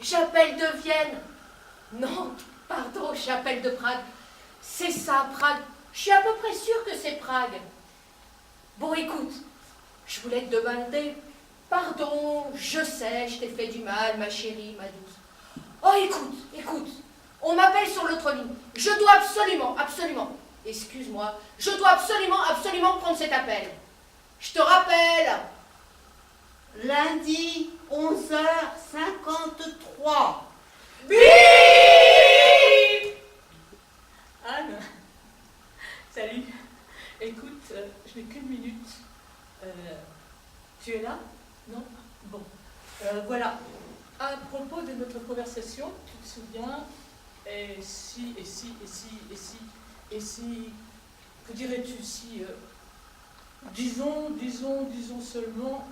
J'appelle de Vienne. Non, pardon, j'appelle de Prague. C'est ça, Prague. Je suis à peu près sûre que c'est Prague. Bon, écoute, je voulais te demander pardon, je sais, je t'ai fait du mal, ma chérie, ma douce. Oh, écoute, on m'appelle sur l'autre ligne. Je dois absolument, excuse-moi, je dois absolument prendre cet appel. Je te rappelle. Lundi, 11h53. Bip! Anne, salut. Écoute, je n'ai qu'une minute. Tu es là? Non? Bon. Voilà. À propos de notre conversation, tu te souviens? Et si, que dirais-tu si, disons seulement,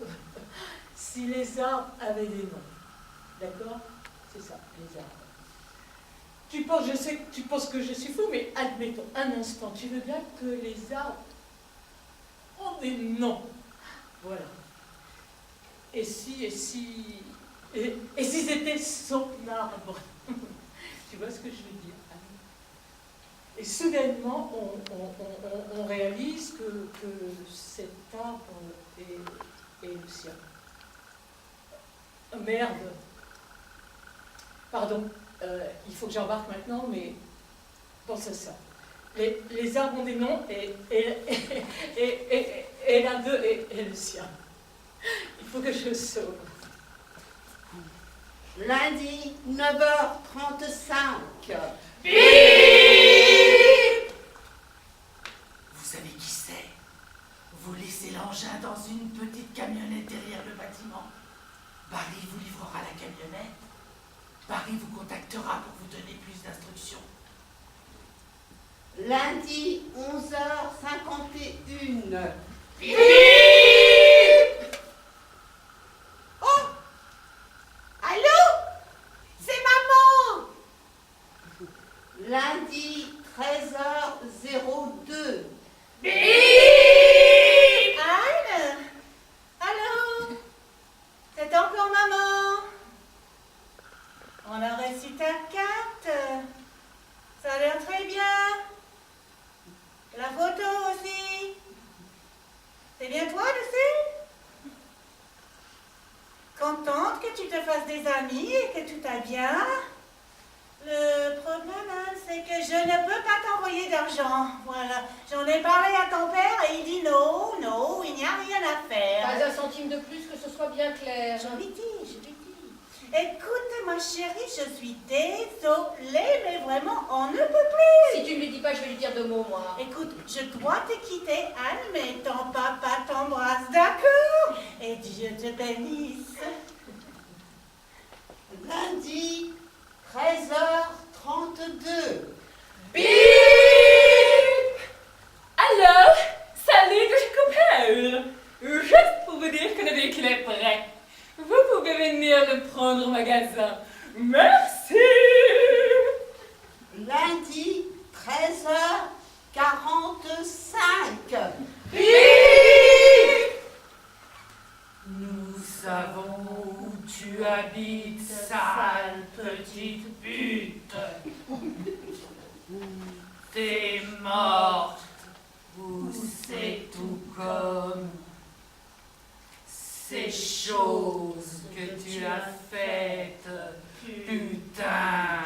si les arbres avaient des noms. D'accord? C'est ça, les arbres. Je sais que tu penses que je suis fou, mais admettons un instant, tu veux bien que les arbres ont des noms. Voilà. Et si c'était son arbre? Tu vois ce que je veux dire? Et soudainement, on réalise que cet arbre est le sien. Oh, merde. Pardon, il faut que j'embarque maintenant, mais pense à ça. Les arbres ont des noms et l'un d'eux est le sien. Il faut que je le sauve. Lundi, 9h35. Bip! Vous savez qui c'est? Vous laissez l'engin dans une petite camionnette derrière le bâtiment. Barry vous livrera la camionnette. Barry vous contactera pour vous donner plus d'instructions. Lundi, 11h51. Bip! Oh! Allô? C'est maman! Lundi, 13h02. Bip! Anne? Allô? C'est encore maman? On a reçu ta carte. Ça a l'air très bien. La photo aussi. C'est bien toi, dessus? Contente que tu te fasses des amis et que tout aille bien. Le problème, Anne, c'est que je ne peux pas t'envoyer d'argent. Voilà. J'en ai parlé à ton père et il dit non, il n'y a rien à faire. Pas un centime de plus, que ce soit bien clair. Je lui dis. Écoute, ma chérie, je suis désolée, mais vraiment, on ne peut plus. Si tu ne lui dis pas, je vais lui dire 2 mots, moi. Écoute, je dois te quitter, Anne, mais ton papa t'embrasse, d'accord? Et Dieu te bénisse. Lundi, 13h32. Bip! Alors, salut de copains! Juste pour vous dire que le véhicule est prêt. Vous pouvez venir le prendre au magasin. Merci! Lundi, 13h45. Bip! Nous savons où tu habites, sale petite pute. T'es morte, ou c'est tout comme ces choses que tu as faites, putain.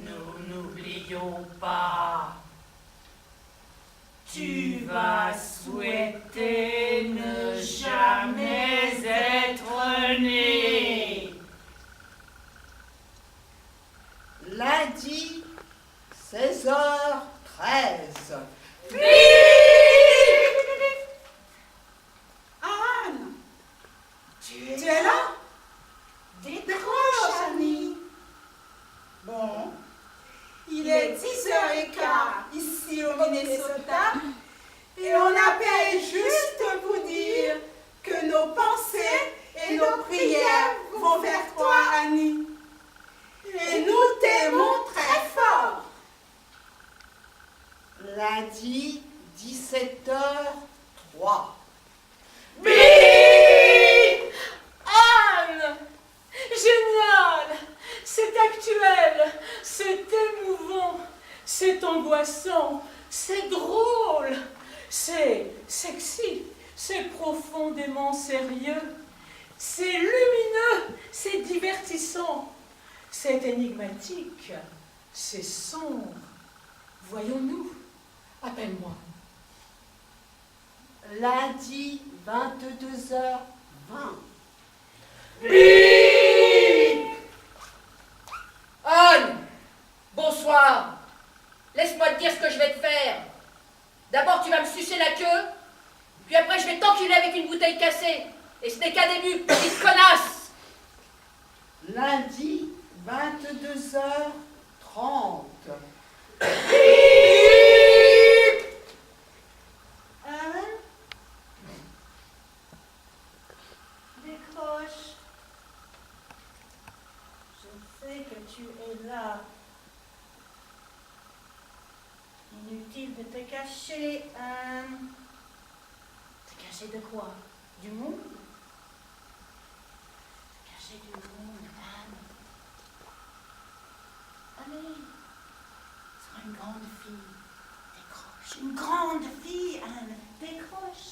Nous n'oublions pas. Tu vas souhaiter ne jamais être né. Lundi, 16h13. Anne, Tu tu es là? Décroche, Annie. Bon, il est est 10h15 ici au Minnesota et on appelle juste vous dire que nos pensées et nos prières vont vers toi, Annie. Et nous t'aimons très fort. Lundi, 17h03. Bing! Anne! Génial! C'est actuel, c'est émouvant, c'est angoissant, c'est drôle, c'est sexy, c'est profondément sérieux, c'est lumineux, c'est divertissant, c'est énigmatique, c'est sombre. Voyons-nous, appelle-moi. Lundi, 22h20. Bing! Anne, bonsoir. Laisse-moi te dire ce que je vais te faire. D'abord, tu vas me sucer la queue, puis après, je vais t'enculer avec une bouteille cassée. Et ce n'est qu'un début, petite connasse. Lundi, 22h30. Anne, décroche. Je sais que tu es là. Inutile de te cacher, Anne. Te cacher de quoi? Du monde? Te cacher du monde, Anne. Allez, sois une grande fille. Décroche. Une grande fille, Anne. Décroche.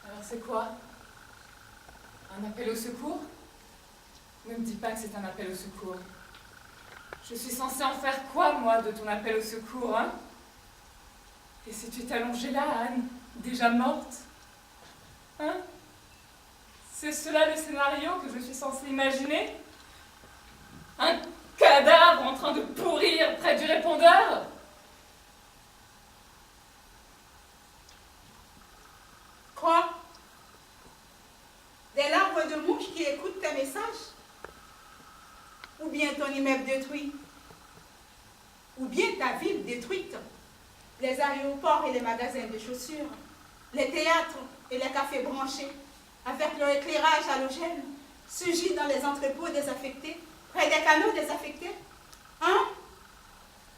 Alors c'est quoi? Un appel au secours? Ne me dis pas que c'est un appel au secours. Je suis censée en faire quoi, moi, de ton appel au secours, hein? Et si tu t'es allongée là, Anne, déjà morte? Hein? C'est cela le scénario que je suis censée imaginer? Un cadavre en train de pourrir près du répondeur? Quoi? Des larves de mouches qui écoutent tes messages? Ou bien ton immeuble détruit? Ou bien ta ville détruite? Les aéroports et les magasins de chaussures? Les théâtres et les cafés branchés, avec leur éclairage halogène, surgis dans les entrepôts désaffectés, près des canaux désaffectés? Hein?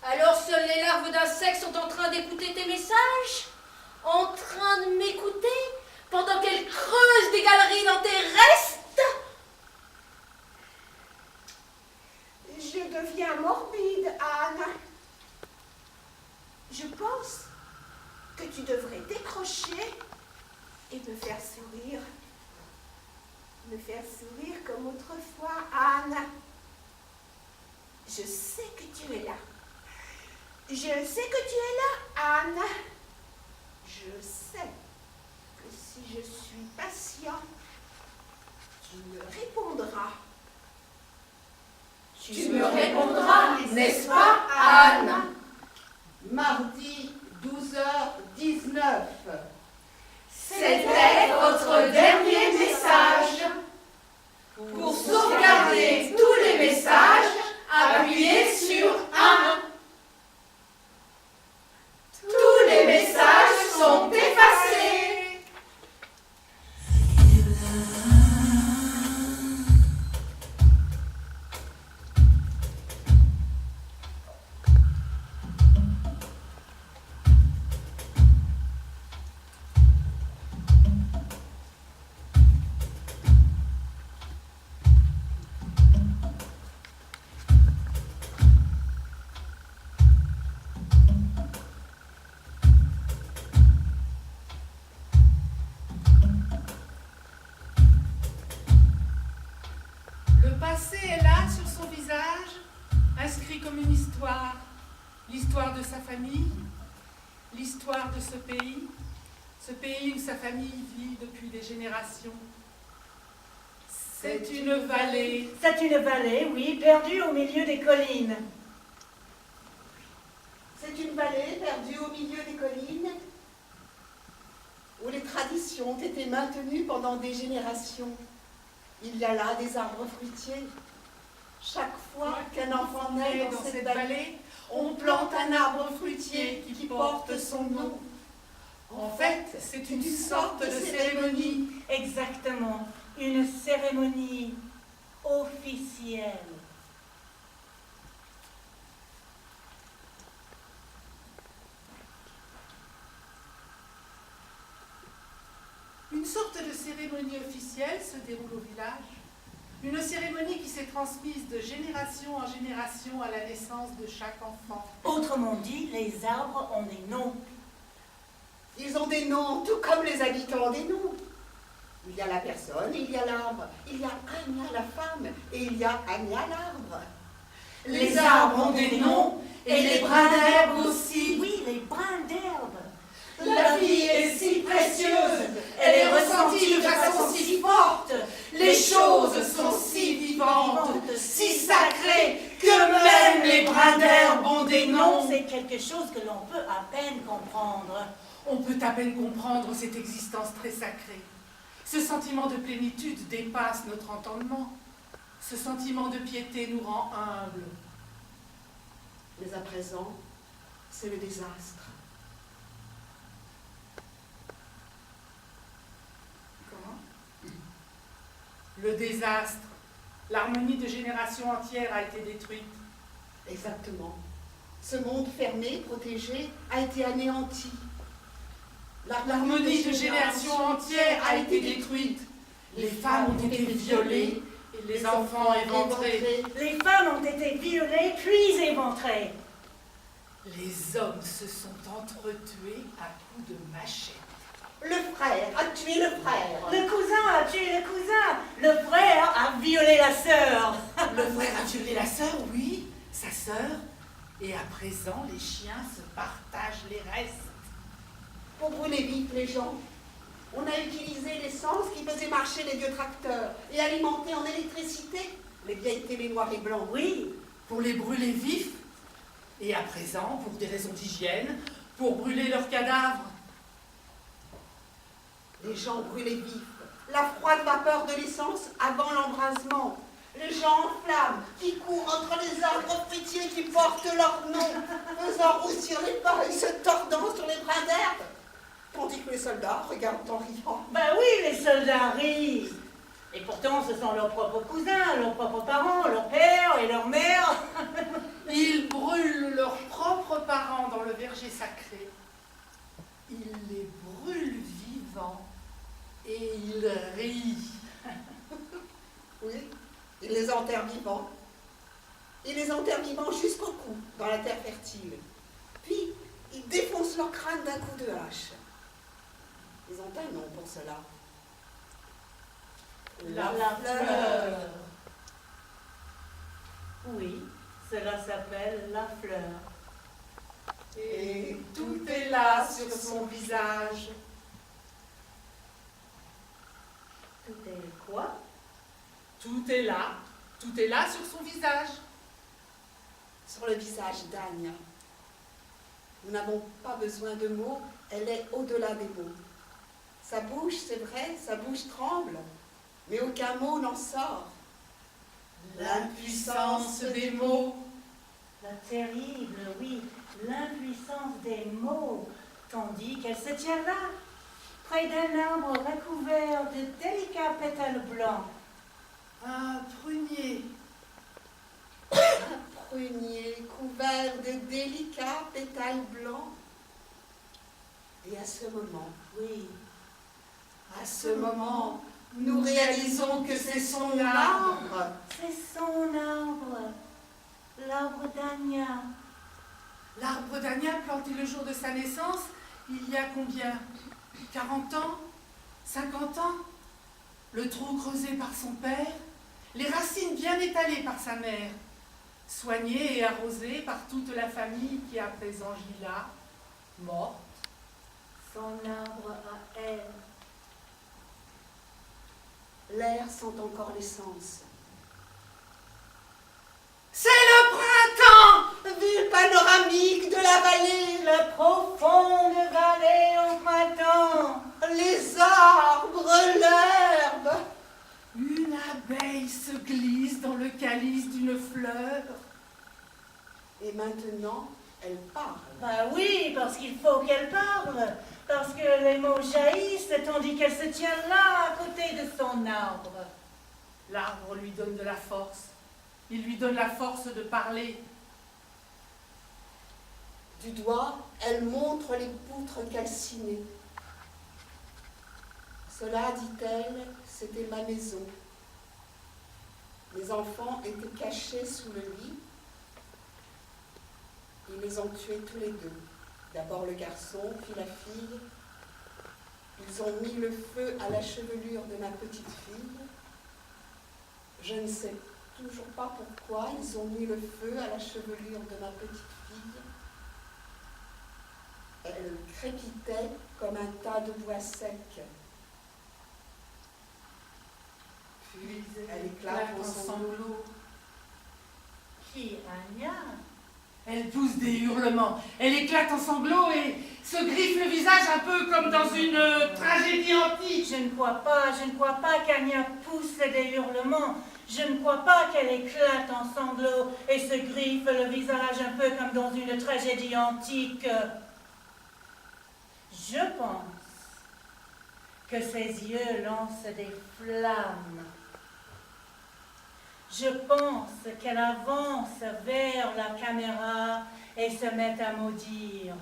Alors seules les larves d'insectes sont en train d'écouter tes messages? En train de m'écouter pendant qu'elles creusent des galeries dans tes restes? Je deviens morbide, Anne. Je pense que tu devrais décrocher et me faire sourire. Me faire sourire comme autrefois, Anne. Je sais que tu es là. Je sais que tu es là, Anne. Je sais que si je suis patient, tu me répondras. Tu me répondras, n'est-ce pas, Anne? Mardi, 12h19. C'était votre dernier message. Pour sauvegarder tous les messages, appuyez sur 1. Tous les messages sont effacés. Le passé est là sur son visage, inscrit comme une histoire. L'histoire de sa famille, l'histoire de ce pays où sa famille vit depuis des générations. C'est une vallée. C'est une vallée, oui, perdue au milieu des collines. C'est une vallée perdue au milieu des collines où les traditions ont été maintenues pendant des générations. Il y a là des arbres fruitiers, Chaque fois qu'un enfant naît dans cette vallée, on plante un arbre fruitier qui porte son nom. En fait, c'est une sorte de cérémonie. Exactement, une cérémonie officielle. Une sorte de cérémonie officielle se déroule au village. Une cérémonie qui s'est transmise de génération en génération à la naissance de chaque enfant. Autrement dit, les arbres ont des noms. Ils ont des noms, tout comme les habitants ont des noms. Il y a la personne, il y a l'arbre, il y a Anya la femme, et il y a Anya l'arbre. Les arbres ont des noms, et les brins d'herbe aussi. Oui, les brins d'herbe. La vie est si précieuse, elle est ressentie de façon si forte. Les choses sont si vivantes, si sacrées, que même les brins d'herbe ont des noms. C'est quelque chose que l'on peut à peine comprendre. On peut à peine comprendre cette existence très sacrée. Ce sentiment de plénitude dépasse notre entendement. Ce sentiment de piété nous rend humbles. Mais à présent, c'est le désastre. Comment ? Le désastre. L'harmonie de générations entières a été détruite. Exactement. Ce monde fermé, protégé, a été anéanti. L'harmonie de générations entières a été détruite. Les femmes ont été violées et les enfants éventrés. Les femmes ont été violées puis éventrées. Les hommes se sont entretués à coups de machette. Le frère a tué le frère. Le cousin a tué le cousin. Le frère a violé la sœur. Le frère a violé la sœur, oui, sa sœur. Et à présent, les chiens se partagent les restes. Pour brûler vite les gens, on a utilisé l'essence qui faisait marcher les vieux tracteurs et alimenter en électricité les vieilles télés noires et blancs. Oui, Pour les brûler vifs. Et à présent, pour des raisons d'hygiène, pour brûler leurs cadavres. Les gens brûlaient vifs, la froide vapeur de l'essence avant l'embrasement. Les gens en flammes qui courent entre les arbres fruitiers qui portent leur nom, faisant roussir les feuilles, se tordant sur les brins d'herbe. Tandis que les soldats regardent en riant. ben oui, les soldats rient. Et pourtant, ce sont leurs propres cousins, leurs propres parents, leurs pères et leurs mères. Ils brûlent leurs propres parents dans le verger sacré. Ils les brûlent vivants et ils rient. Oui, ils les enterrent vivants. Ils les enterrent vivants jusqu'au cou, dans la terre fertile. Puis, ils défoncent leur crâne d'un coup de hache. Ils ont un nom pour cela. La fleur. Oui, cela s'appelle la fleur. Et tout est là sur son visage. Tout est quoi? Tout est là sur son visage. Sur le visage d'Anya. Nous n'avons pas besoin de mots, elle est au-delà des mots. Sa bouche, c'est vrai, sa bouche tremble, mais aucun mot n'en sort. L'impuissance des mots. La terrible, oui, l'impuissance des mots, tandis qu'elle se tient là, près d'un arbre recouvert de délicats pétales blancs. Un prunier. Un prunier couvert de délicats pétales blancs. Et à ce moment, Oui, à ce moment, nous réalisons que c'est son arbre. c'est son arbre, l'arbre d'Anya. L'arbre d'Anya planté le jour de sa naissance, il y a combien? 40 ans? 50 ans? Le trou creusé par son père, les racines bien étalées par sa mère, soignées et arrosées par toute la famille qui à présent gît là, morte. Son arbre à elle. L'air sent encore l'essence. C'est le printemps! Vue panoramique de la vallée, La profonde vallée au printemps. les arbres, l'herbe. Une abeille se glisse dans le calice d'une fleur. Et maintenant, elle parle. Bah oui, parce qu'il faut qu'elle parle. Parce que les mots jaillissent tandis qu'elle se tient là, à côté de son arbre. L'arbre lui donne de la force. Il lui donne la force de parler. Du doigt, elle montre les poutres calcinées. Cela, dit-elle, c'était ma maison. Les enfants étaient cachés sous le lit. Ils les ont tués tous les deux. D'abord le garçon, puis la fille. Ils ont mis le feu à la chevelure de ma petite fille. Je ne sais toujours pas pourquoi ils ont mis le feu à la chevelure de ma petite fille. Elle crépitait comme un tas de bois sec. Puis elle éclate en sanglots. Qui, Anya? Elle pousse des hurlements. Elle éclate en sanglots et se griffe le visage un peu comme dans une tragédie antique. Je ne crois pas qu'Anya pousse des hurlements. Je ne crois pas qu'elle éclate en sanglots et se griffe le visage un peu comme dans une tragédie antique. Je pense que ses yeux lancent des flammes. Je pense qu'elle avance vers la caméra et se met à maudire.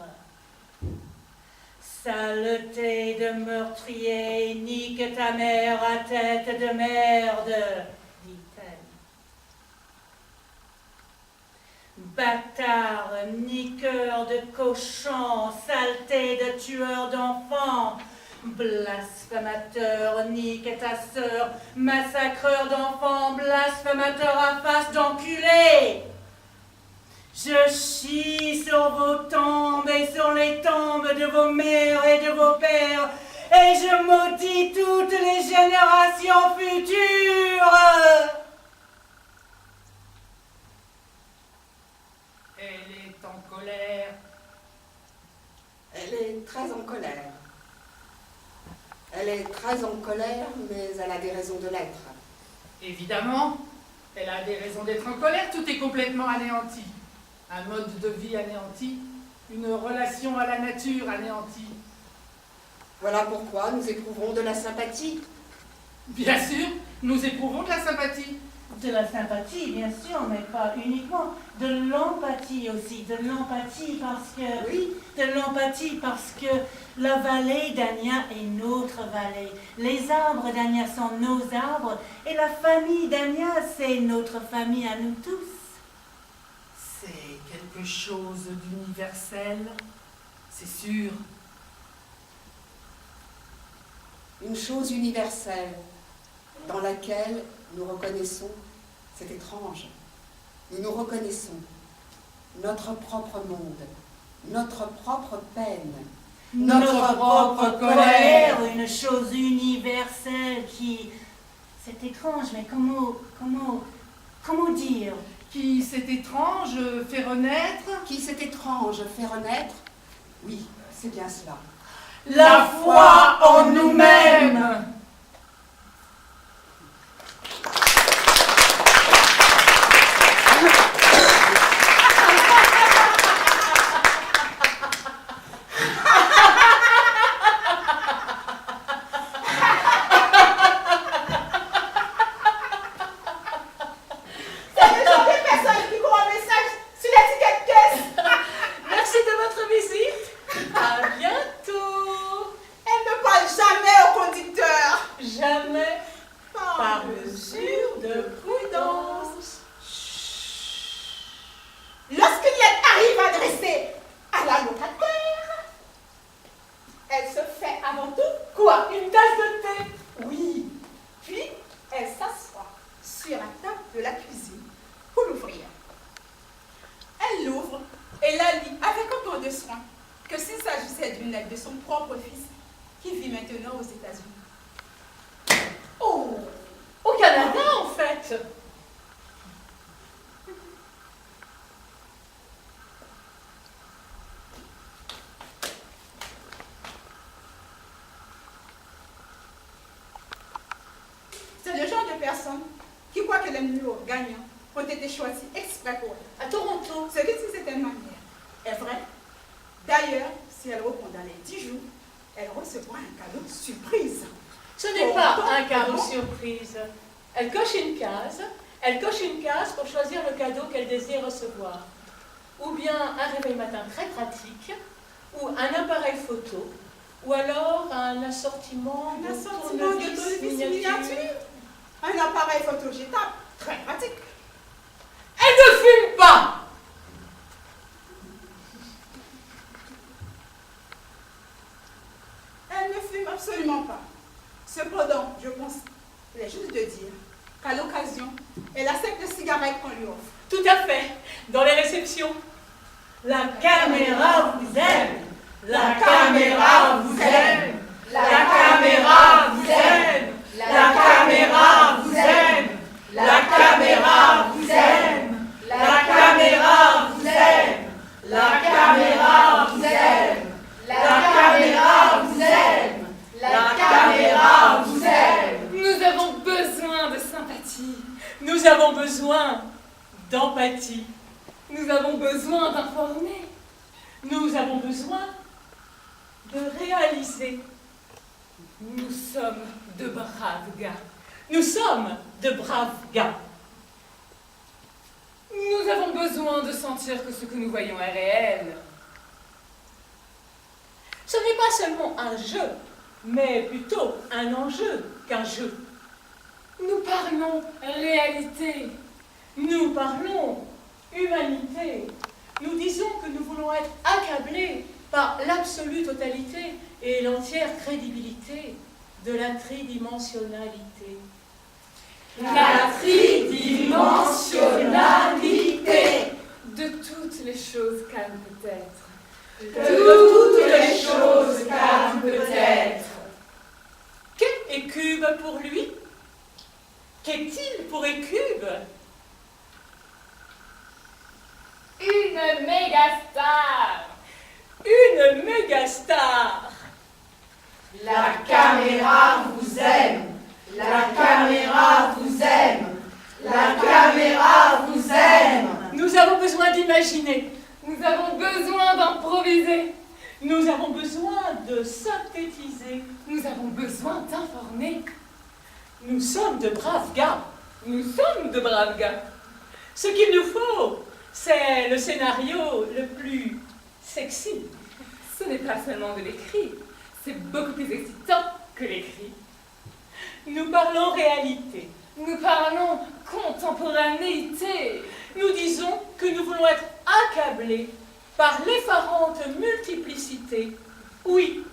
Saleté de meurtrier, nique ta mère à tête de merde, dit-elle. Bâtard, niqueur de cochon, saleté de tueur d'enfants, blasphémateur, nique ta sœur, massacreur d'enfants, blasphémateur à face d'enculé. Je chie sur vos tombes et sur les tombes de vos mères et de vos pères, et je maudis toutes les générations futures. Elle est en colère. Elle est très en colère. Elle est très en colère, mais elle a des raisons de l'être. Évidemment, elle a des raisons d'être en colère. Tout est complètement anéanti. Un mode de vie anéanti, une relation à la nature anéantie. Voilà pourquoi nous éprouvons de la sympathie. Bien sûr, nous éprouvons de la sympathie. De la sympathie, bien sûr, mais pas uniquement. De l'empathie aussi. De l'empathie parce que... Oui, De l'empathie parce que la vallée d'Anya est notre vallée. Les arbres d'Anya sont nos arbres. Et la famille d'Anya, c'est notre famille à nous tous. C'est quelque chose d'universel, c'est sûr. une chose universelle dans laquelle nous reconnaissons, c'est étrange, nous nous reconnaissons notre propre monde, notre propre peine, Notre propre colère, une chose universelle qui... C'est étrange, mais comment dire? Qui, c'est étrange, fait renaître. qui c'est étrange fait renaître. Oui, c'est bien cela. La foi en nous-mêmes. Merci de votre visite. À bientôt. Elle ne parle jamais au conducteur. Jamais par mesure de prudence. Lorsqu'il arrive à adresser à la locataire, elle se fait avant tout Quoi? Une tasse de thé? oui. Puis elle s'assoit sur la table de la cuisine pour l'ouvrir. Elle l'ouvre et la lit avec autant de soin que s'il s'agissait d'une lettre de son propre fils qui vit maintenant aux États-Unis. Oh, au Canada en fait. C'est le genre de personne qui croit que les numéros gagnants ont été choisis exprès pour elle. À Toronto. Ce qui, d'une certaine manière, est vrai. D'ailleurs, si elle répond dans les 10 jours, elle recevra un cadeau surprise. Ce n'est pas un cadeau Ah bon? surprise. Elle coche une case. Elle coche une case pour choisir le cadeau qu'elle désire recevoir. Ou bien un réveil matin très pratique, ou un appareil photo, ou alors un assortiment Un assortiment de tournevis miniature. Un appareil photo jetable, très pratique. Elle ne fume pas! Elle ne fume absolument pas. Cependant, je pense, il est juste de dire qu'à l'occasion, elle accepte les cigarettes qu'on lui offre. Tout à fait. Dans les réceptions. La caméra vous aime. La caméra vous aime. La caméra vous aime. La caméra vous aime. La caméra vous aime. La caméra vous aime. La caméra vous aime. La caméra vous aime. La caméra vous aime. Nous avons besoin de sympathie. Nous avons besoin d'empathie. Nous avons besoin d'informer. Nous avons besoin de réaliser. Nous sommes de braves gars. Nous sommes de braves gars. Nous avons besoin de sentir que ce que nous voyons est réel. Ce n'est pas seulement un jeu, mais plutôt un enjeu qu'un jeu. Nous parlons réalité. Nous parlons humanité. Nous disons que nous voulons être accablés par l'absolue totalité et l'entière crédibilité de la tridimensionnalité. La tridimensionnalité de toutes les choses calmes peut-être. De toutes les choses calmes peut-être. Qu'est Écube pour lui? Qu'est-il pour Écube? Une mégastar. Une mégastar. La caméra vous aime. La caméra vous aime. La caméra vous aime. Nous avons besoin d'imaginer. Nous avons besoin d'improviser. Nous avons besoin de synthétiser. Nous avons besoin d'informer. Nous sommes de braves gars. Nous sommes de braves gars. Ce qu'il nous faut, c'est le scénario le plus sexy. Ce n'est pas seulement de l'écrit, c'est beaucoup plus excitant que l'écrit. Nous parlons réalité. Nous parlons contemporanéité. Nous disons que nous voulons être accablés par l'effarante multiplicité. Oui,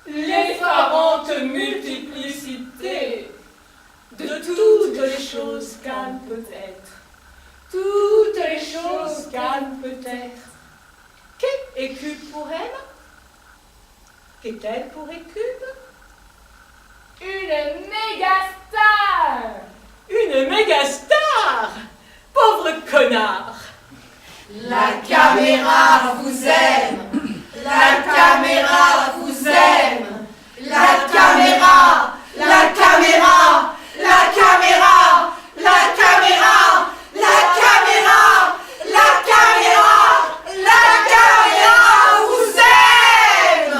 L'effarante multiplicité de toutes les choses calmes peut-être. Toutes les choses calmes peut-être. Qu'est Écube pour elle? Qu'est-elle pour Écube? Une mégastar. Une mégastar! Pauvre connard! La caméra vous aime. La caméra vous aime. La caméra. La caméra. La caméra. La caméra. La caméra. La caméra. La caméra vous aime.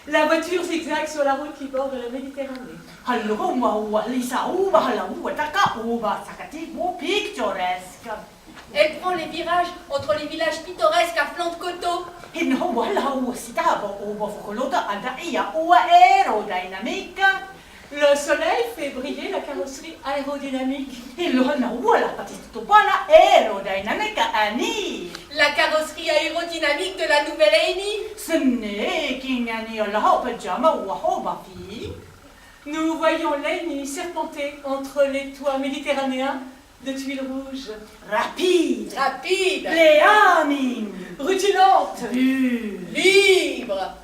La voiture zigzague sur la route qui borde la Méditerranée. Elle prend les virages entre les villages pittoresques à flanc de coteau. Le soleil fait briller la carrosserie aérodynamique. La carrosserie aérodynamique de la nouvelle Amy. Nous voyons Lainey serpenter entre les toits méditerranéens de tuiles rouges. Rapide. Rapide. Léamine. Rutilante. Pure. Libre.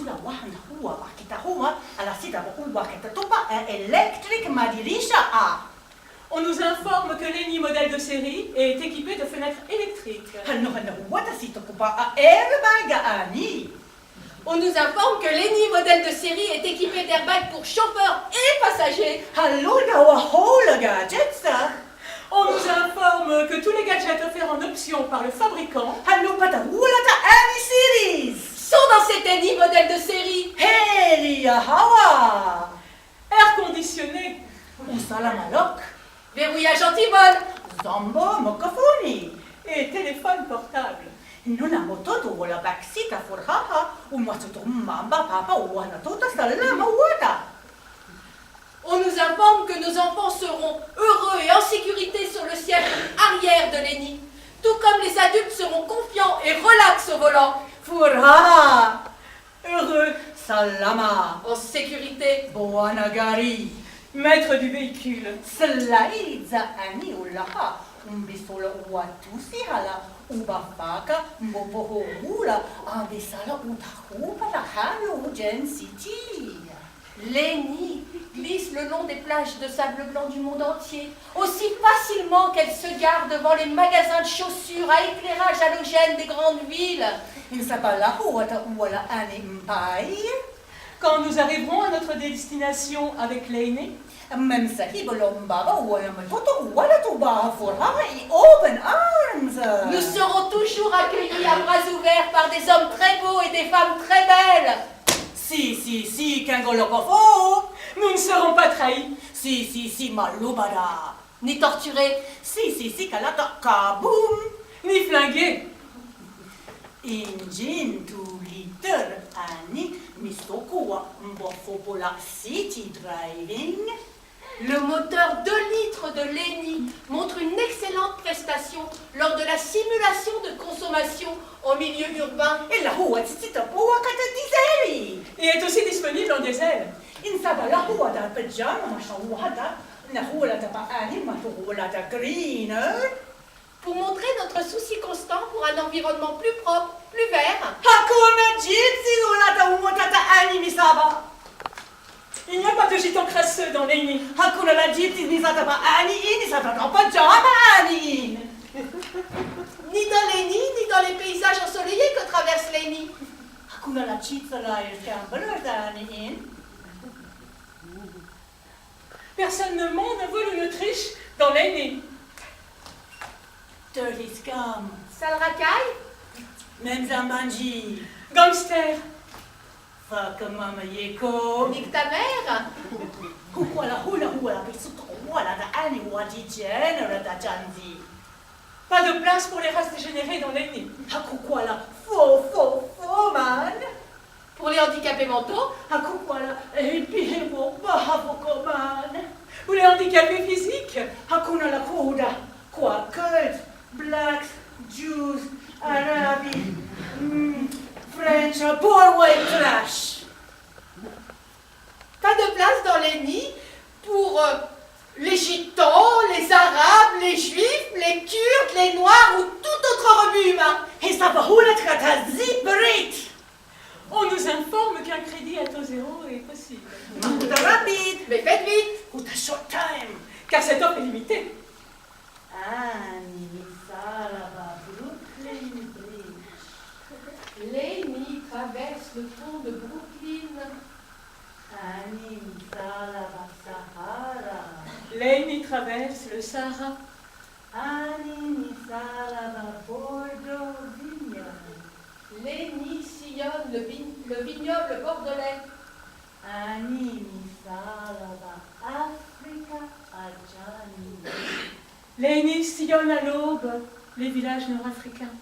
Sula wahanda hua wakita hua, ala sida wa wakita topa, electric madirisha a. On nous informe que l'ENI modèle de série est équipé de fenêtres électriques. On nous informe que l'ENI modèle de série est équipé d'airbags pour chauffeurs et passagers. On nous informe que tous les gadgets offerts en option par le fabricant sont dans cet ENI modèle de série. Air conditionné, Verrouillage anti-vol. Zombo mokafuni. et téléphone portable. Nuna mototo wala baksita furhaha, umasuto mamba papa wana tota salama wata. On nous informe que nos enfants seront heureux et en sécurité sur le siège arrière de l'ENI, tout comme les adultes seront confiants et relax au volant. Furhaha. Heureux. Salama. En sécurité. Boanagari. Maître du véhicule. Slaiza ani ulaha. Umbisola watusi hala. Ubafaka mbopoho hula. Ambisala utahupa la halu gen city. L'ENI glisse le long des plages de sable blanc du monde entier, aussi facilement qu'elle se gare devant les magasins de chaussures à éclairage halogène des grandes villes. Quand nous arriverons à notre destination avec l'ENI, nous serons toujours accueillis à bras ouverts par des hommes très beaux et des femmes très belles. Si, Kangolokofo. nous ne serons pas trahis. Si, Malubada. Ni torturés. Si, Kalata Kaboom. Ni flingués. Engine to little Annie, Mistokuwa, Mbofopola City Driving. Le moteur 2 litres de l'ENI montre une excellente prestation lors de la simulation de consommation en milieu urbain. Et la Hua Tita Poa Katadizeli. Et est aussi disponible en diesel. Insaba la Hua da Pajama, Mashawada, Nahula da Paani, Matuhula da Greener. Pour montrer notre souci constant pour un environnement plus propre, plus vert. Hakuna Jitsi Ulata Umotata Ani Misaba. Il n'y a pas de gitans crasseux dans l'ENI. Hakuna la Jitsi Misata Ani Inisata Pajama Ani. Ni dans l'ENI, ni dans les paysages ensoleillés que traverse l'ENI. Hakuna la Jitsa Liar Campbell Ani. Personne ne ment, ne vole ou ne triche dans l'ENI. Dirty Scum. Sale racaille. Memzambanji. Gangster. Fuck Mama Yeko. Nique ta mère. Hukwala hula pisuto wala da ani wadi genera da janzi. Pas de place pour les races dégénérées dans l'ENI. Hakukwala fo man. Pour les handicapés mentaux. Hakukwala epihemo bahafoko man. Ou les handicapés physiques. Hakuna la kuda. Kwa Kurds, Blacks, Jews, Arabi, French, poor white trash. Pas de place dans l'ENI pour les gitans, les arabes, les juifs, les kurdes, les noirs ou tout autre rebut humain. On nous informe qu'un crédit à taux zéro est possible. Mais faites vite. Car cette offre est limitée. L'ENI traverse le pont de Brooklyn. L'ENI traverse le Sahara. L'ENI sillonne le vignoble bordelais. L'ENI sillonne à l'aube les villages nord-africains.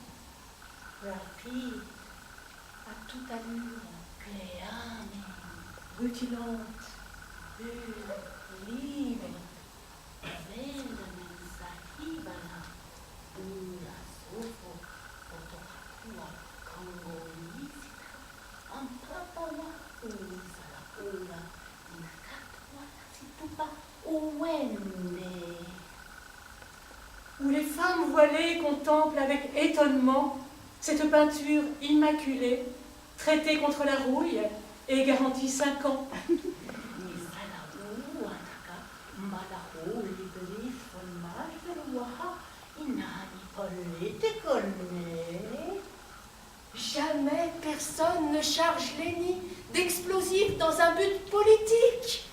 À toute allure, Cléane, Rutilante, libre, belle mensahibana, ula sofo, otohakua, kangolisika, ampapawa, usala, nakatwa, situpa, uwende. où les femmes voilées contemplent avec étonnement cette peinture immaculée traité contre la rouille et garanti 5 ans. Jamais personne ne charge Léni d'explosifs dans un but politique.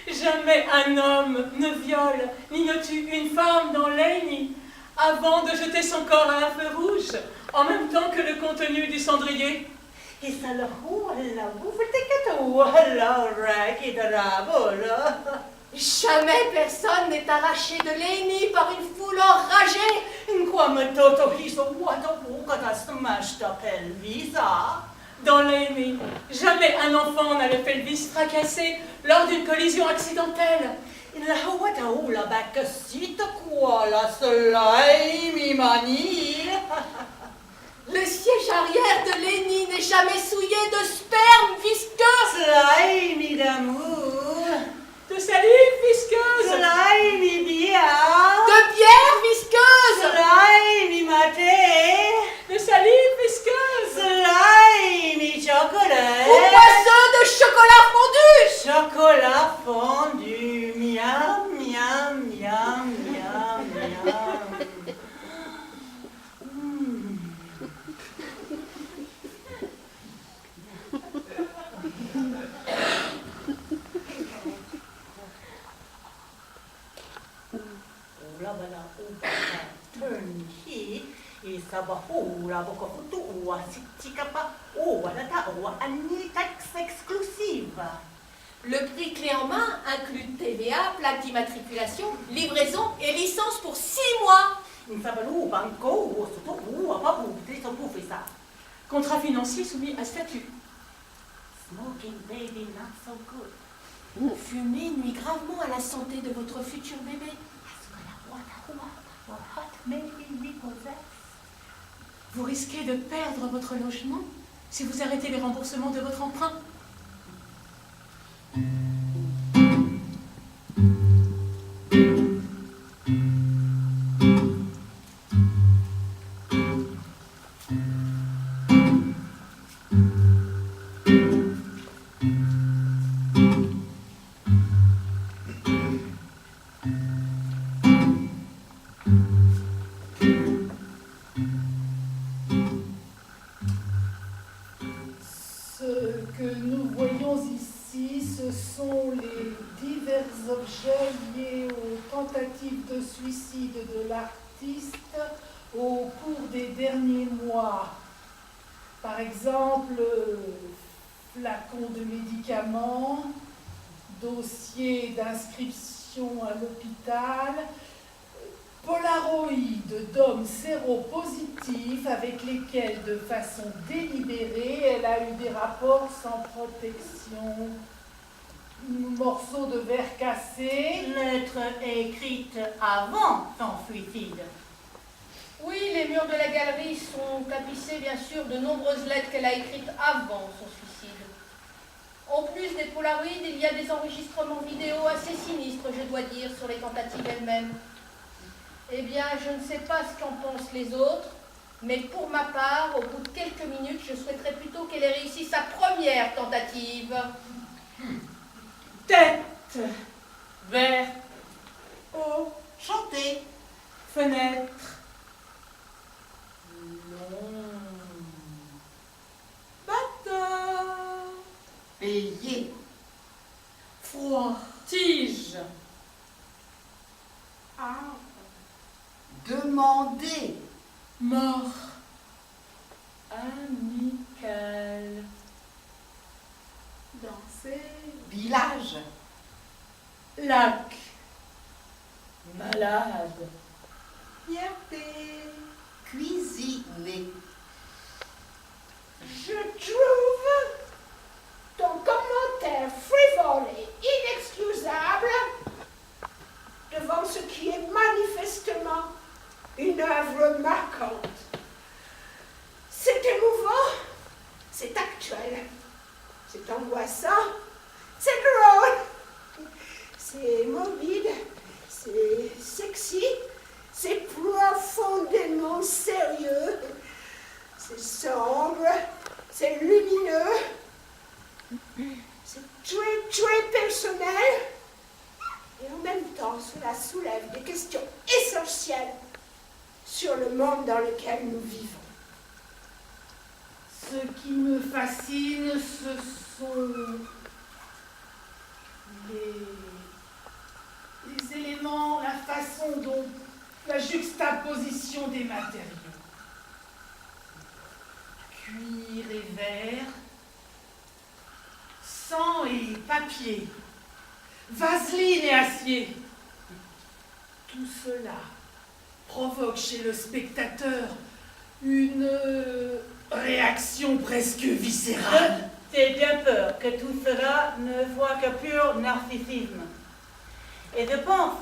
Jamais un homme ne viole ni ne tue une femme dans Léni avant de jeter son corps à un feu rouge, en même temps que le contenu du cendrier. Jamais personne n'est arraché de Léni par une foule enragée. Dans Léni, jamais un enfant n'a le pelvis fracassé lors d'une collision accidentelle. Le siège arrière de Léni n'est jamais souillé de sperme visqueux. De salive visqueuse. De bière visqueuse. De salive visqueuse. Ou poisson de chocolat fondu. Chocolat fondu, miam, miam, miam, miam, miam. Le prix clé en main inclut TVA, plaque d'immatriculation, livraison et licence pour 6 mois. Contrat financier soumis à statut. Fumer nuit gravement à la santé de votre futur bébé. Vous risquez de perdre votre logement si vous arrêtez les remboursements de votre emprunt. De suicide de l'artiste au cours des derniers mois. Par exemple, flacon de médicaments, dossier d'inscription à l'hôpital, polaroïdes d'hommes séropositifs avec lesquels, de façon délibérée, elle a eu des rapports sans protection. Morceaux de verre cassé. Lettre écrite avant son suicide. Oui, les murs de la galerie sont tapissés, bien sûr, de nombreuses lettres qu'elle a écrites avant son suicide. En plus des polaroïdes, il y a des enregistrements vidéo assez sinistres, je dois dire, sur les tentatives elles-mêmes. Eh bien, je ne sais pas ce qu'en pensent les autres, mais pour ma part, au bout de quelques minutes, je souhaiterais plutôt qu'elle ait réussi sa première tentative. Tête, verre, Oh, chanter. fenêtre, Bateau. Payer. froid, Tige. Arbre. Demander. mort, Amical. Danser. Village. lac, Malade. Fierté. Cuisiner. Je trouve ton commentaire frivole et inexcusable devant ce qui est manifestement une œuvre marquante. C'est émouvant, c'est actuel, c'est angoissant, c'est drôle, C'est morbide, c'est sexy, c'est profondément sérieux, c'est sombre, c'est lumineux, c'est très personnel, et en même temps cela soulève des questions essentielles sur le monde dans lequel nous vivons. Ce qui me fascine, ce sont les éléments, la façon dont la juxtaposition des matériaux. Cuir et verre, sang et papier, vaseline et acier. Tout cela provoque chez le spectateur une réaction presque viscérale. J'ai bien peur que tout cela ne soit que pur narcissisme. Et je pense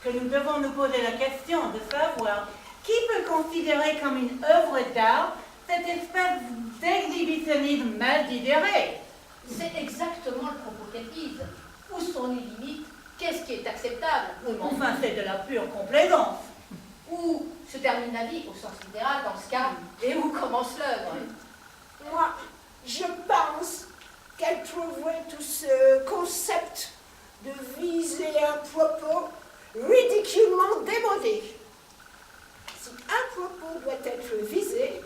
que nous devons nous poser la question de savoir qui peut considérer comme une œuvre d'art cette espèce d'exhibitionnisme mal digéré. C'est exactement le propos qu'elle vise. Où sont les limites? Qu'est-ce qui est acceptable? Enfin, c'est de la pure complaisance. Où se termine la vie, au sens littéral dans ce cas, et où commence l'œuvre? Moi, je pense qu'elle trouverait tout ce concept de viser un propos ridiculement démodé. Si un propos doit être visé,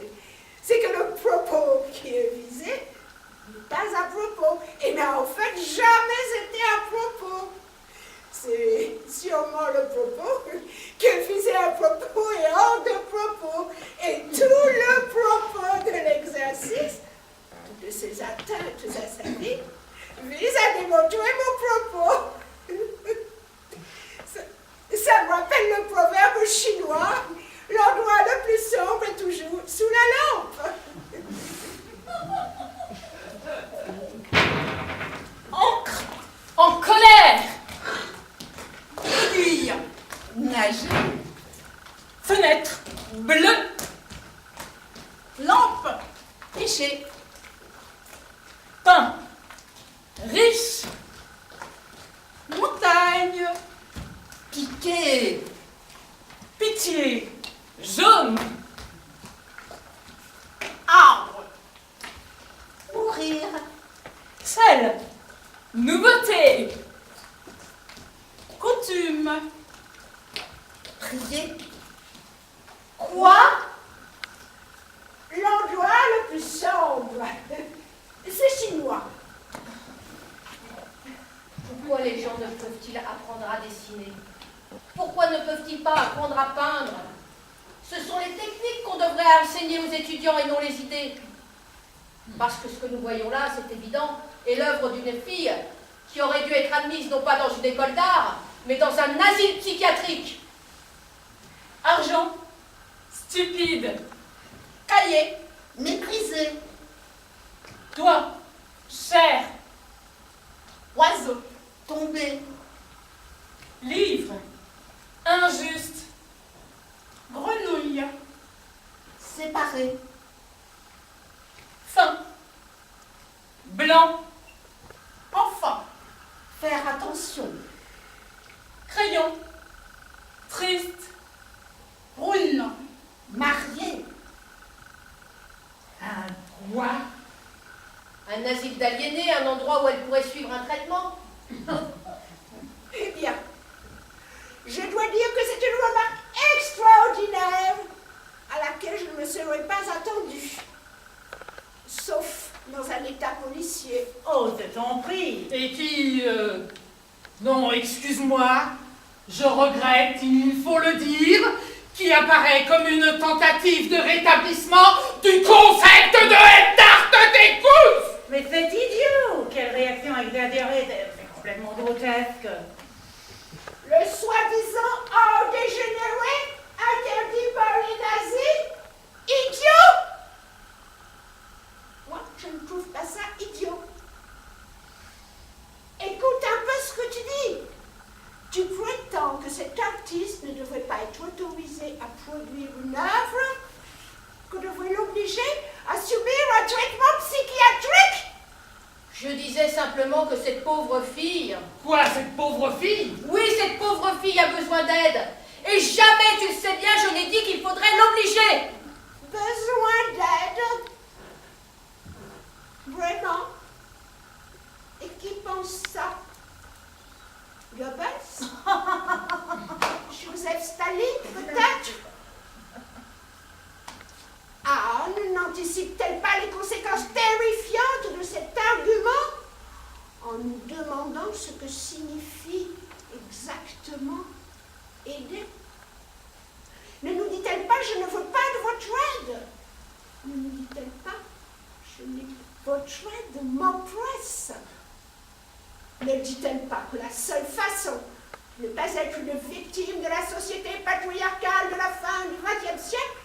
c'est que le propos qui est visé n'est pas un propos et n'a en fait jamais été un propos. C'est sûrement le propos que visait un propos et hors de propos. Et tout le propos de l'exercice, de ces atteintes à sa vie, vise à démontrer mon propos. Ça me rappelle le proverbe chinois, l'endroit le plus sombre est toujours sous la lampe. Encre, en colère, Cuire, nager, fenêtre, bleue, lampe, pêcher, pain, riche, montagne, piquer, pitié, jaune, arbre, mourir, sel, nouveauté, coutume, Prier. Quoi? L'endroit le plus sombre. C'est chinois. Pourquoi les gens ne peuvent-ils apprendre à dessiner? Pourquoi ne peuvent-ils pas apprendre à peindre? Ce sont les techniques qu'on devrait enseigner aux étudiants et non les idées. Parce que ce que nous voyons là, c'est évident, est l'œuvre d'une fille qui aurait dû être admise non pas dans une école d'art, mais dans un asile psychiatrique. argent, stupide, cahier, méprisé, doigt, chair, oiseau, tomber, livre, injuste, grenouille, séparé, fin, blanc, enfant, Faire attention. crayon, triste, brune, Marié. un droit, Un asile d'aliénés, un endroit où elle pourrait suivre un traitement. Eh bien, je dois dire que c'est une remarque extraordinaire à laquelle je ne me serais pas attendue. Sauf dans un état policier. Oh, je t'en prie. Et qui, non, excuse-moi, je regrette, il faut le dire, qui apparaît comme une tentative de rétablissement du concept de Ettard des Coups. Mais c'est idiot. Quelle réaction exagérée. C'est complètement grotesque. Le soi-disant art dégénéré interdit par les nazis. Idiot! Moi, je ne trouve pas ça idiot. Écoute un peu ce que tu dis. Tu prétends que cet artiste ne devrait pas être autorisé à produire une œuvre, qu'on devrait l'obliger à subir un traitement psychiatrique? Je disais disais simplement que cette pauvre fille... Quoi, cette pauvre fille? Oui, cette pauvre fille a besoin d'aide. Et jamais, tu le sais bien, je n'ai dit qu'il faudrait l'obliger. Besoin d'aide? Vraiment? Et qui pense ça? Goebbels? Joseph Staline, peut-être? Ah, n'anticipe-t-elle pas les conséquences terrifiantes de cet argument en nous demandant ce que signifie exactement aider? Ne nous dit-elle pas « je ne veux pas de votre aide » Ne nous dit-elle pas « je n'ai votre aide m'oppresse » Ne dit-elle pas que la seule façon de ne pas être une victime de la société patriarcale de la fin du XXe siècle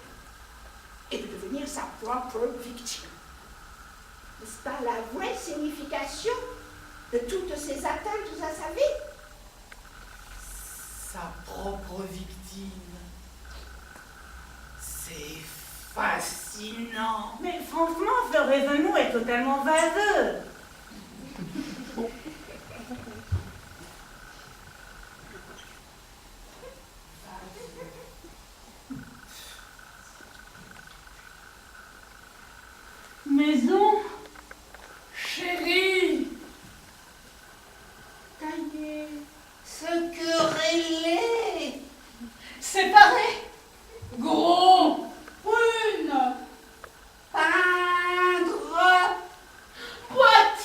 et de devenir sa propre victime? N'est-ce pas la vraie signification de toutes ces atteintes à sa vie? Sa propre victime. C'est fascinant. Mais franchement, ce raisonnement est totalement vaseux. Maison, Chérie, Tailler, se quereller, Séparés. gros, Prune, peindre, Pote.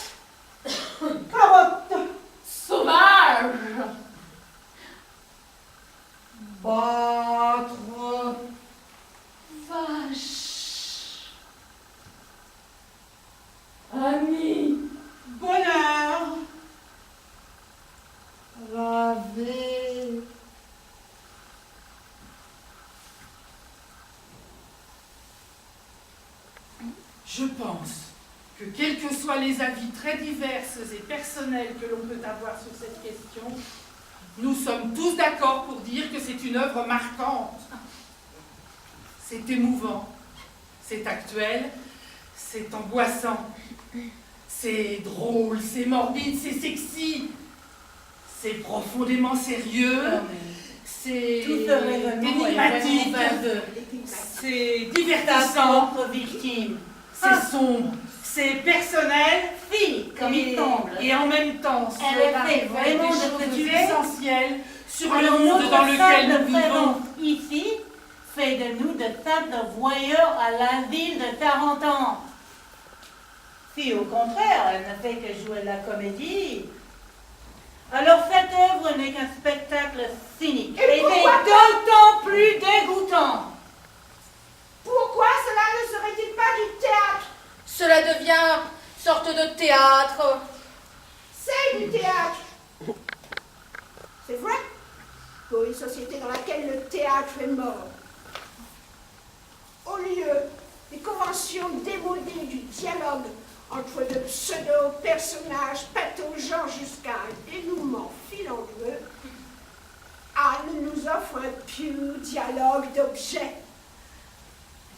carotte, Sauvage. Battre, Vache. Ami. bonheur, laver, je pense que quels que soient les avis très divers et personnels que l'on peut avoir sur cette question, nous sommes tous d'accord pour dire que c'est une œuvre marquante. C'est émouvant, c'est actuel, c'est angoissant, c'est drôle, c'est morbide, c'est sexy, c'est profondément sérieux, c'est tout ce raisonnement est vraiment énigmatique, vaseux. c'est Ta divertissant, propre victime. c'est sombre, c'est personnel, Fille, comme il semble. et en même temps, Elle cela essaie révèle vraiment des de choses se tuer. essentielles sur le Alors, monde notre dans lequel nous simple vivons. présence ici fait de nous de simples voyeurs à l'asile de 40 ans. Si au contraire, elle ne fait que jouer la comédie, alors cette œuvre n'est qu'un spectacle cynique. Et Et pourquoi c'est d'autant plus dégoûtant. pourquoi cela ne serait-il pas du théâtre? Cela devient sorte de théâtre. C'est du théâtre. C'est vrai, pour une société dans laquelle le théâtre est mort. Au lieu des conventions démodées du dialogue entre de pseudo-personnages pataugeant jusqu'à un dénouement filandreux, Anne nous offre un pur dialogue d'objets,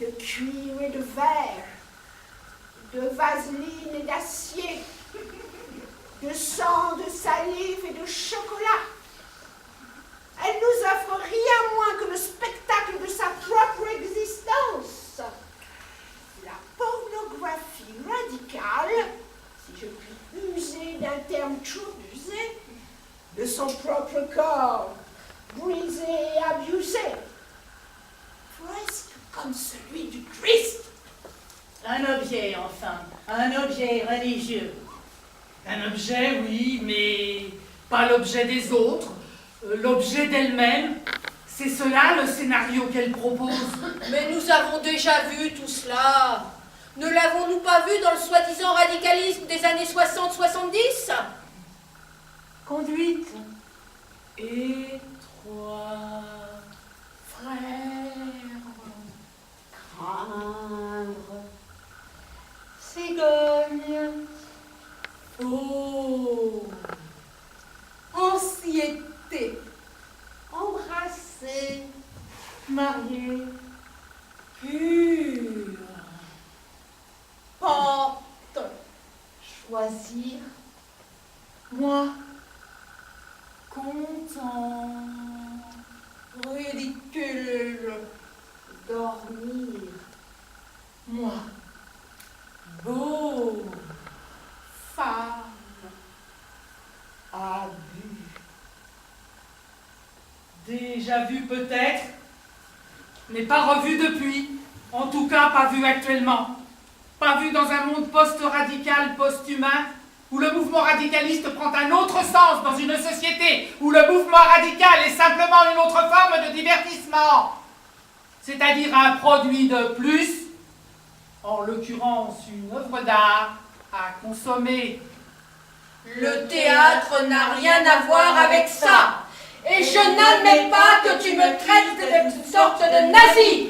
de cuir et de verre, de vaseline et d'acier, de sang, de salive et de chocolat. Elle nous offre rien moins que le spectacle de sa propre existence. La pornographie radicale, si je puis user d'un terme trop usé, de son propre corps, brisé et abusé, presque comme celui du Christ. Un objet, enfin, un objet religieux. Un objet, oui, mais pas l'objet des autres, l'objet d'elle-même. C'est cela le scénario qu'elle propose. Mais nous avons déjà vu tout cela. Ne l'avons-nous pas vu dans le soi-disant radicalisme des années 60-70? Conduite. Et 3 frères. Craindre, Cigogne. oh, Anxiété. embrasser, Marié. Pur. Porte. choisir, Moi, Content. Ridicule. Dormir. moi, Beau. Femme. abus. Déjà vu peut-être, Mais pas revu depuis. En tout cas, pas vu actuellement. Pas vu dans un monde post-radical, post-humain, où le mouvement radicaliste prend un autre sens dans une société où le mouvement radical est simplement une autre forme de divertissement. C'est-à-dire un produit de plus, en l'occurrence une œuvre d'art à consommer. Le théâtre n'a rien à voir avec ça. Et je n'admets pas que tu me traites de sorte de nazi.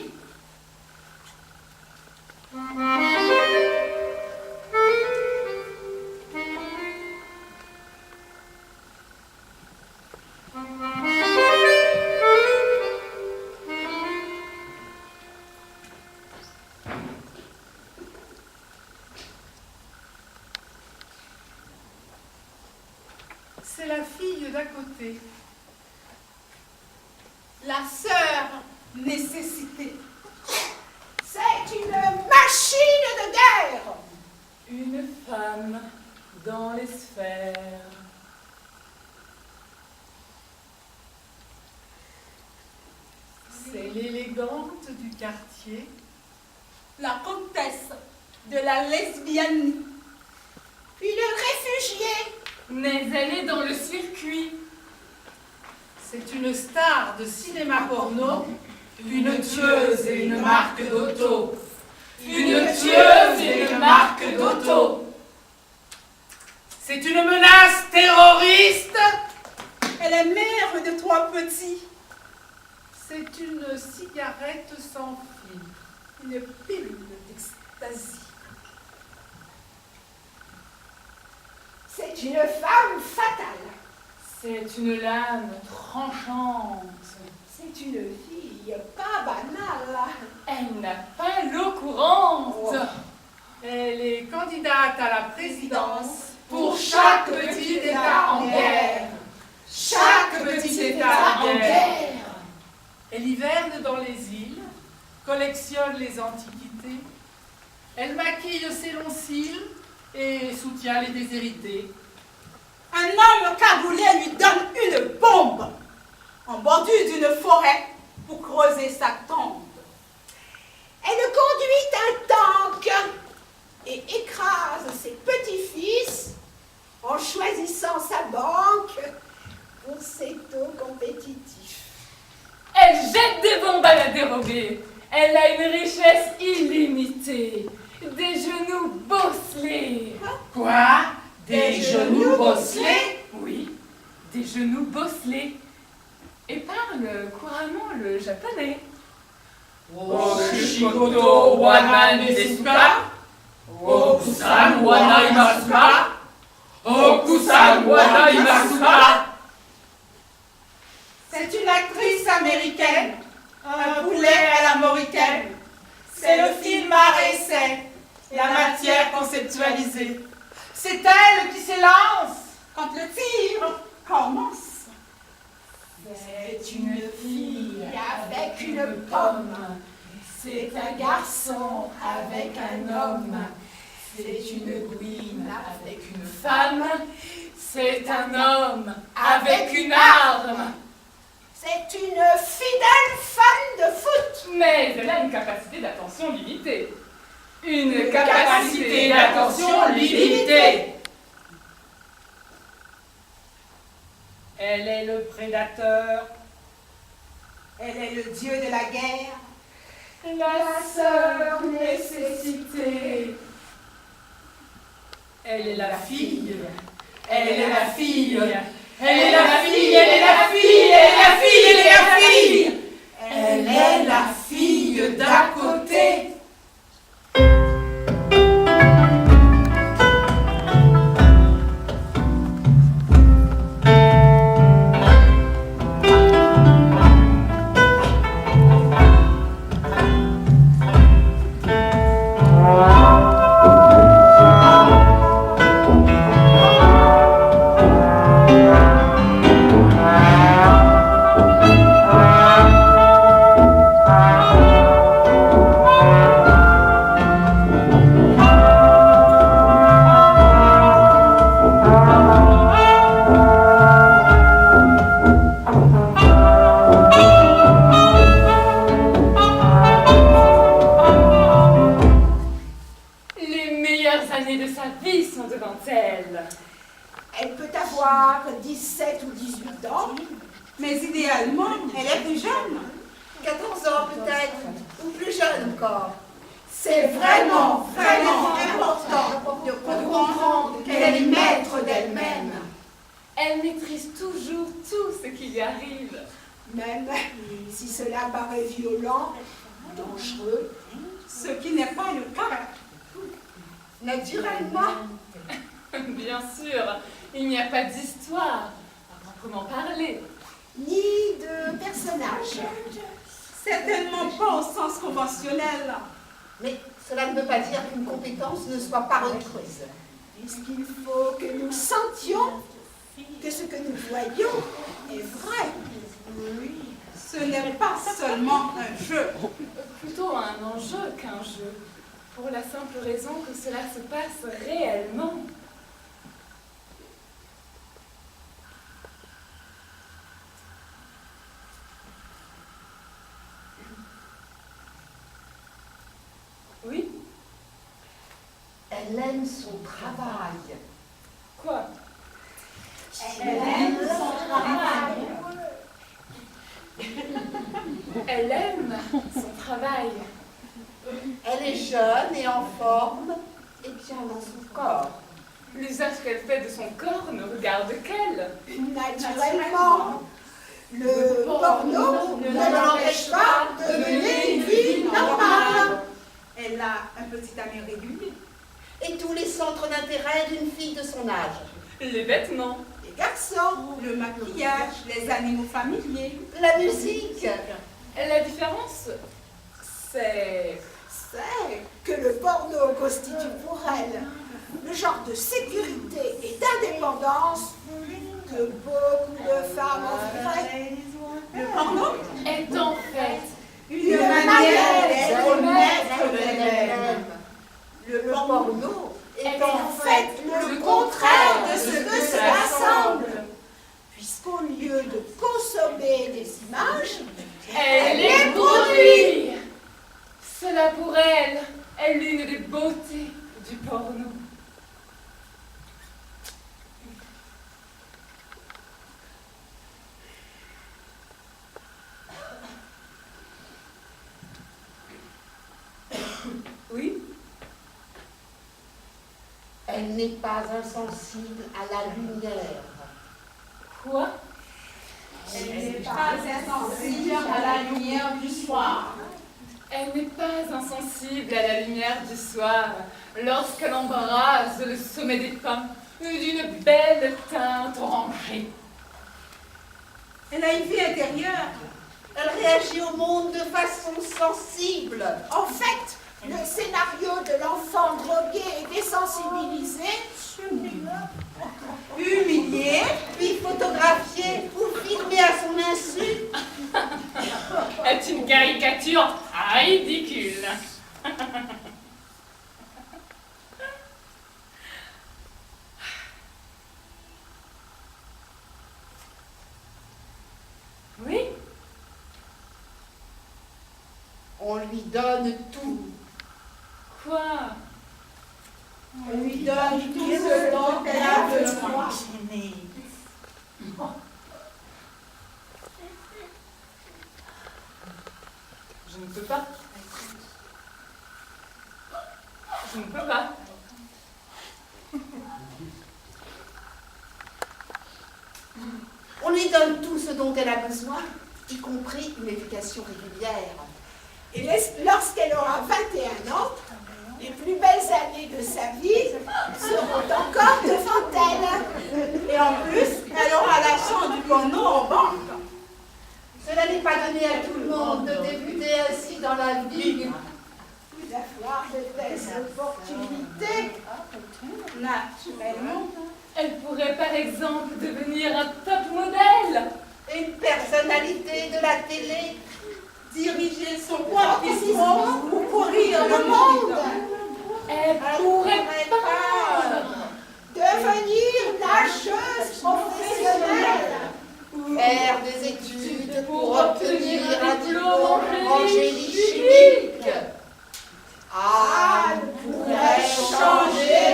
C'est la fille d'à côté. La sœur nécessité. C'est une machine de guerre. Une femme dans les sphères. C'est l'élégante du quartier. La comtesse de la lesbianie. Une réfugiée. Mais elle est dans le circuit. C'est une star de cinéma porno. Une tueuse et une marque d'auto. Une tueuse et une marque d'auto. C'est une menace terroriste. Elle est mère de 3 petits. C'est une cigarette sans fil. Une pilule d'ecstasy. C'est une femme fatale. C'est une lame tranchante. C'est une fille pas banale. Elle n'a pas l'eau courante. Elle est candidate à la présidence Pour chaque petit État en guerre. Chaque petit État en guerre. Elle hiverne dans les îles, collectionne les antiquités. Elle maquille ses longs cils et soutient les déshérités. Un homme cagoulé lui donne une bombe en bordure d'une forêt pour creuser sa tombe. Elle conduit un tank et écrase ses petits-fils en choisissant sa banque pour ses taux compétitifs. Elle jette des bombes à la dérobée. Elle a une richesse illimitée. Des genoux bosselés. Quoi? Des genoux bosselés? Oui, des genoux bosselés. Et parle couramment le japonais. Oshikoto wana desu ka? Okusan wana imasu ka? Okusan wana imasu ka? C'est une actrice américaine, un poulet à la mauritaine. C'est le film art et essai, la matière conceptualisée. C'est elle qui s'élance. Quand le tir commence. C'est une fille avec une pomme. C'est un garçon avec un homme. C'est une gouine avec une femme. C'est un homme avec une arme. C'est une fidèle fan de foot. Mais elle a une capacité d'attention limitée. Une Capacité d'attention limitée. elle est le prédateur. Elle est le dieu de la guerre. La sœur nécessité. Elle est la fille. Elle est la fille. Elle est la fille. Elle est la fille. Elle est la fille. Elle est la fille. Elle est la fille d'à côté. années de sa vie sont devant elle. Elle peut avoir 17 ou 18 ans. Mais idéalement, elle est plus jeune. 14 ans peut-être, ou plus jeune encore. C'est vraiment important de comprendre qu'elle est maître d'elle-même. Elle maîtrise toujours tout ce qui lui arrive. Même si cela paraît violent, dangereux. Ce qui n'est pas le cas. Naturellement, Bien sûr, il n'y a pas d'histoire, à proprement parler. ni de personnage. Certainement pas au sens conventionnel. Mais cela ne veut pas dire qu'une compétence ne soit pas requise. Puisqu'il faut que nous sentions que ce que nous voyons est vrai. Ce n'est pas seulement un jeu. Plutôt un enjeu qu'un jeu, pour la simple raison que cela se passe réellement. Oui? Elle aime son travail. Quoi? Elle aime son travail. Elle aime son travail. Elle est jeune et en forme, et bien dans son corps. L'usage qu'elle fait de son corps ne regarde qu'elle. Naturellement, le porno ne l'empêche pas de mener une vie normale. Elle a un petit ami régulier. Et tous les centres d'intérêt d'une fille de son âge. Les vêtements. Les garçons, Le maquillage, les animaux familiers. La musique. La différence, c'est que le porno constitue pour elle le genre de sécurité et d'indépendance que beaucoup de femmes offriraient. Le porno est en fait une manière d'être maître maître d'elle-même. Le porno est en fait le contraire de ce que cela semble. Puisqu'au lieu de consommer des images, elle les produit. Cela pour elle est l'une des beautés du porno. Oui? Elle n'est pas insensible à la lumière. Quoi? Elle n'est pas insensible à la lumière du soir. Elle n'est pas insensible à la lumière du soir lorsqu'elle embrase le sommet des pins d'une belle teinte orangée. Elle a une vie intérieure. Elle réagit au monde de façon sensible. en fait, le scénario de l'enfant drogué et désensibilisé, Humiliée, Puis photographiée ou filmée à son insu. Est une caricature ridicule. Oui? On lui donne tout. Quoi? on lui donne tout ce dont elle a besoin. Je ne peux pas. Je ne peux pas. On lui donne tout ce dont elle a besoin, y compris une éducation régulière. Et lorsqu'elle aura 21 ans, les plus belles années de sa vie seront encore devant elle. et en plus, elle aura l'argent du porno en banque. Cela n'est pas donné à tout le monde de débuter ainsi dans la vie. D'avoir de telles opportunités. Naturellement. Elle pourrait par exemple devenir un top modèle. Une personnalité de la télé. Diriger son propre histoire ou pourrir le monde. Elle pourrait peindre. Devenir nageuse professionnelle. Faire des études pour obtenir un diplôme en en génie génie chimique. Anne pourrait changer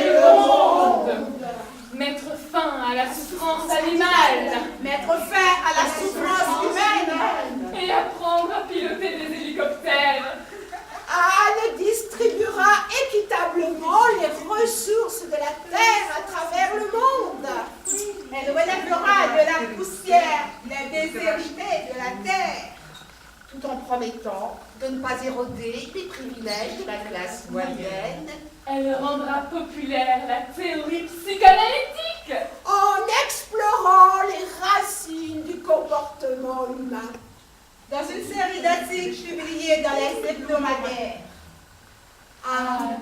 la souffrance animale. Mettre fin à la souffrance humaine. Et apprendre à piloter des hélicoptères. Anne distribuera équitablement les ressources de la terre à travers le monde. Elle relèvera de la poussière les déshérités de la terre. Tout en promettant de ne pas éroder les privilèges de la classe moyenne. Elle rendra populaire la théorie psychanalytique. En explorant les racines du comportement humain. Dans une série d'articles publiés dans les hebdomadaires. Anne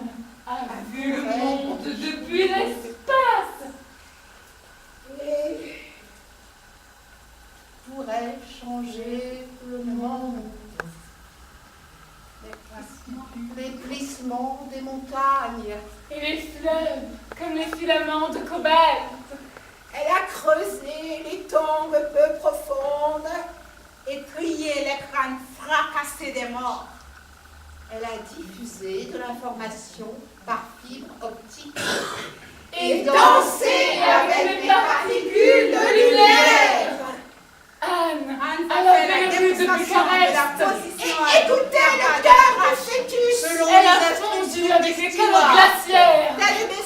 a vu le monde depuis l'espace. Et Pourrait changer le monde. Les plissements des montagnes. Et les fleuves, comme les filaments de cobalt. elle a creusé les tombes peu profondes. Et trié les crânes fracassés des morts. Elle a diffusé de l'information par fibre optique. Et dansé avec les particules de lumière. Anne a la vue de Bucarest. Écoutez le cœur du fœtus. Elle a fondu avec les canaux glaciaires.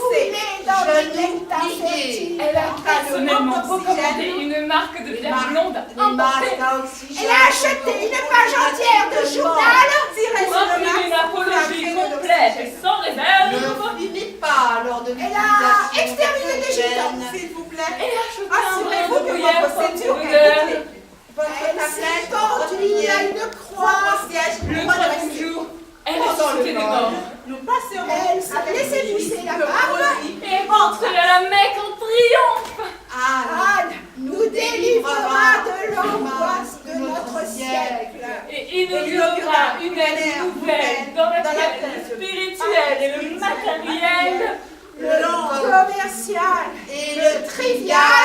Coulé dans le nectar fertile. Elle a personnellement recommandé une marque de bière blonde importée. Elle a acheté une page entière de journal. Pour imprimer une apologie complète et sans réserve. Ne finit pas lors de Elle a exterminé les gitans. S'il vous plaît, Et a acheté un assurez-vous brin de que gruyère votre sans ceinture odeur. est Elle s'est tendue à une croix. Le troisième jour, elle a suscité des morts. Nous passerons Elle s'est laissé pousser la barbe. Et entrée à la Mecque en triomphe. Anne nous délivrera de l'angoisse de notre siècle. Et inaugurera une ère nouvelle dans laquelle le spirituel et le matériel, Le commercial et le trivial